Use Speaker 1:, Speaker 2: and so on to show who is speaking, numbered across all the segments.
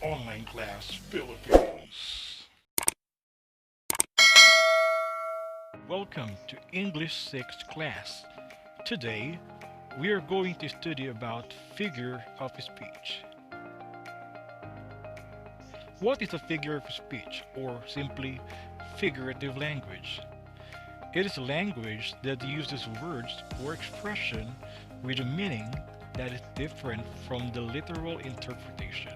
Speaker 1: Online Class Philippines. Welcome to English 6th class. Today, we are going to study about figure of speech. What is a figure of speech, or simply figurative language? It is a language that uses words or expression with a meaning that is different from the literal interpretation.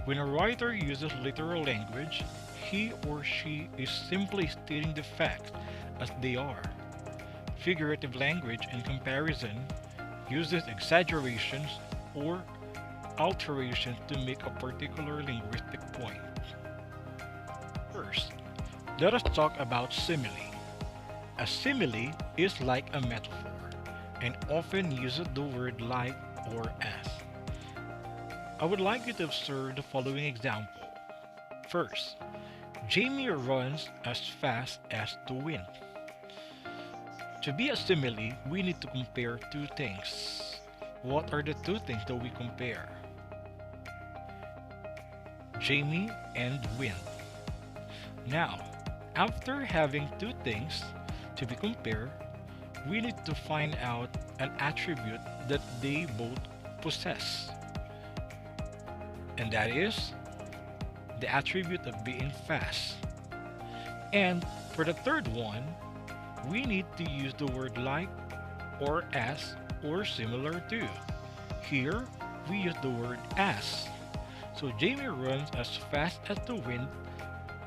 Speaker 1: When a writer uses literal language, he or she is simply stating the facts as they are. Figurative language, in comparison, uses exaggerations or alterations to make a particular linguistic point. First, let us talk about simile. A simile is like a metaphor and often uses the word like or as. I would like you to observe the following example. First, Jamie runs as fast as the wind. To be a simile, we need to compare two things. What are the two things that we compare? Jamie and wind. Now, after having two things to be compared, we need to find out an attribute that they both possess. And that is the attribute of being fast. And for the third one, we need to use the word like or as or similar to. Here, we use the word as. So Jamie runs as fast as the wind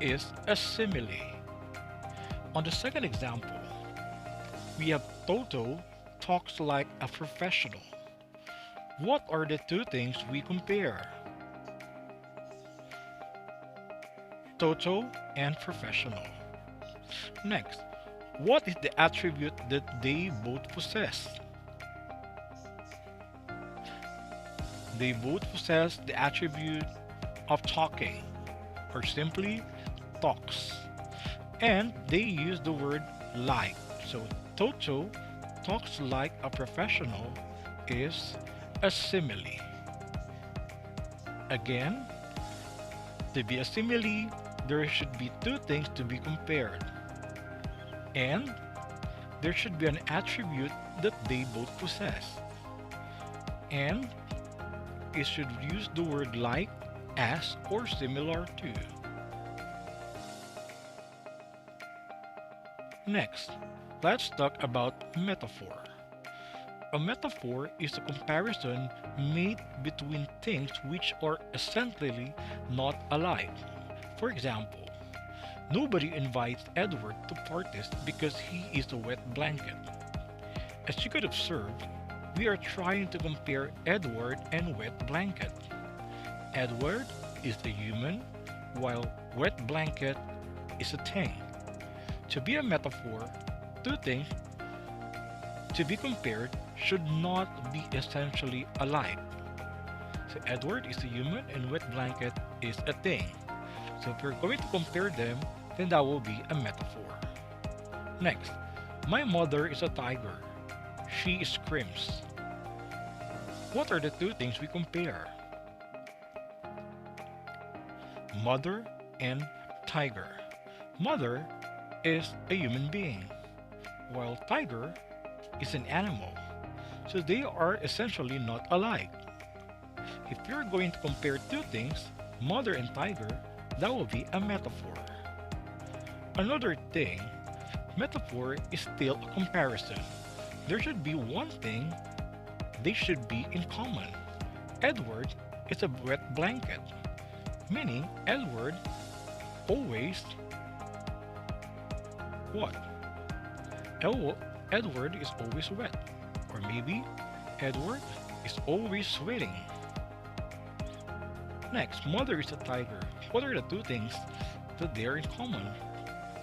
Speaker 1: is a simile. On the second example, we have Toto talks like a professional. What are the two things we compare? Toto and professional. Next, what is the attribute that they both possess? They both possess the attribute of talking, or simply talks. And they use the word like. So Toto talks like a professional is a simile. Again, to be a simile, there should be two things to be compared. And there should be an attribute that they both possess. And it should use the word like, as, or similar to. Next, let's talk about metaphor. A metaphor is a comparison made between things which are essentially not alike. For example, nobody invites Edward to parties because he is a wet blanket. As you could observe, we are trying to compare Edward and wet blanket. Edward is a human, while wet blanket is a thing. To be a metaphor, two things to be compared should not be essentially alike. So Edward is a human and wet blanket is a thing. So if we're going to compare them, then that will be a metaphor. Next, my mother is a tiger. She screams. What are the two things we compare? Mother and tiger. Mother is a human being, while tiger is an animal. So they are essentially not alike. If you're going to compare two things, mother and tiger, that will be a metaphor. Another thing, metaphor is still a comparison. There should be one thing they should be in common. Edward is a wet blanket, meaning Edward always what? Edward is always wet. Or maybe Edward is always sweating. Next, mother is a tiger. What are the two things that they are in common?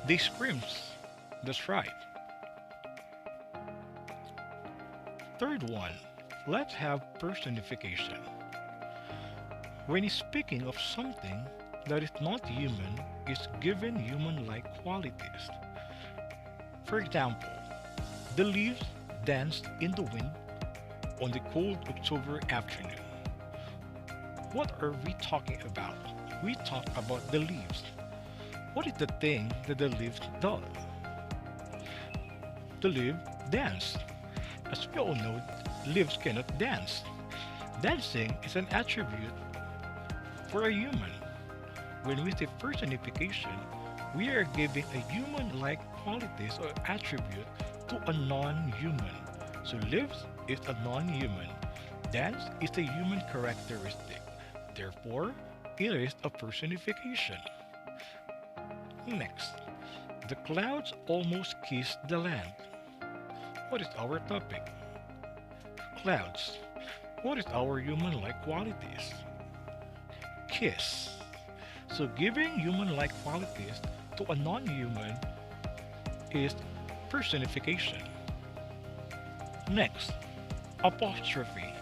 Speaker 1: They screams. That's right. Third one, let's have personification. When speaking of something that is not human, is given human-like qualities. For example, the leaves danced in the wind on the cold October afternoon. What are we talking about? We talk about the leaves. What is the thing that the leaves does? The leaf dance. As we all know, leaves cannot dance. Dancing is an attribute for a human. When we say personification, we are giving a human-like qualities or attribute to a non-human. So lives is a non-human. Dance is a human characteristic. Therefore, it is a personification. Next, the clouds almost kiss the land. What is our topic? Clouds. What is our human-like qualities? Kiss. So giving human-like qualities to a non-human is personification. Next, apostrophe.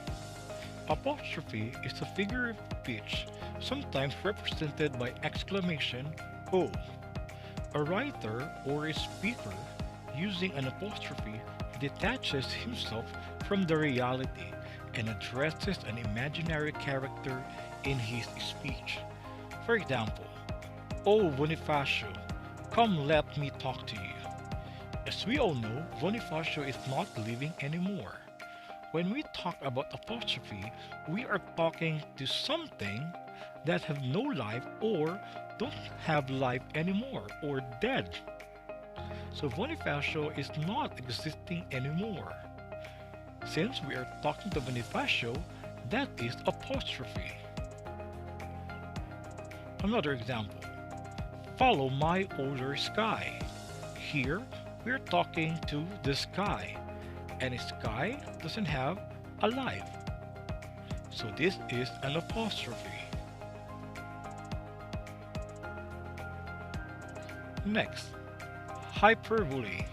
Speaker 1: Apostrophe is a figure of speech, sometimes represented by exclamation O. A writer or a speaker using an apostrophe detaches himself from the reality and addresses an imaginary character in his speech. For example, "Oh Bonifacio, come let me talk to you." As we all know, Bonifacio is not living anymore. When we talk about apostrophe, we are talking to something that have no life or don't have life anymore or dead. So Bonifacio is not existing anymore. Since we are talking to Bonifacio, that is apostrophe. Another example, "Follow my older sky." Here, we are talking to the sky, and a sky doesn't have a life. So this is an apostrophe. Next, hyperbole.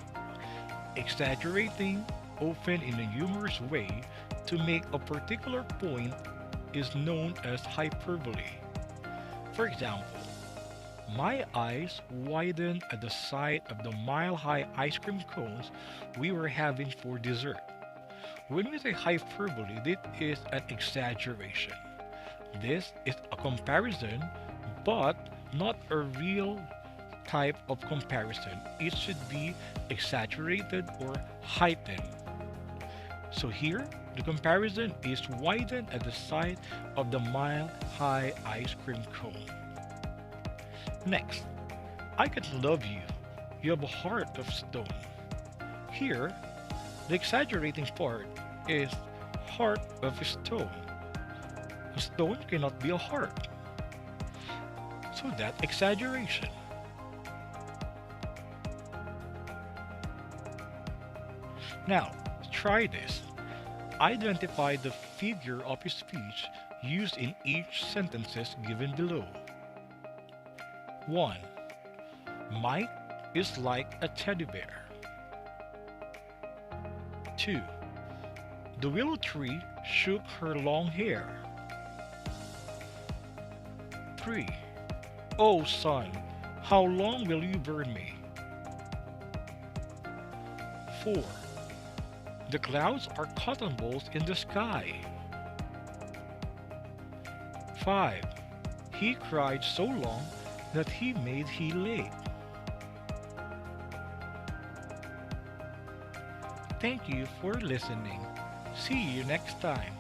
Speaker 1: Exaggerating, often in a humorous way, to make a particular point is known as hyperbole. For example, my eyes widened at the sight of the mile-high ice cream cones we were having for dessert. When we say hyperbole, this is an exaggeration. This is a comparison, but not a real type of comparison. It should be exaggerated or heightened. So here, the comparison is widened at the sight of the mile-high ice cream cone. Next, "I can love you. You have a heart of stone." Here, the exaggerating part is heart of stone. A stone cannot be a heart. So that exaggeration. Now, try this. Identify the figure of speech used in each sentences given below. 1. Mike is like a teddy bear. 2. The willow tree shook her long hair. 3. Oh son, how long will you burn me? 4. The clouds are cotton balls in the sky. 5. He cried so long that he made he late. Thank you for listening. See you next time.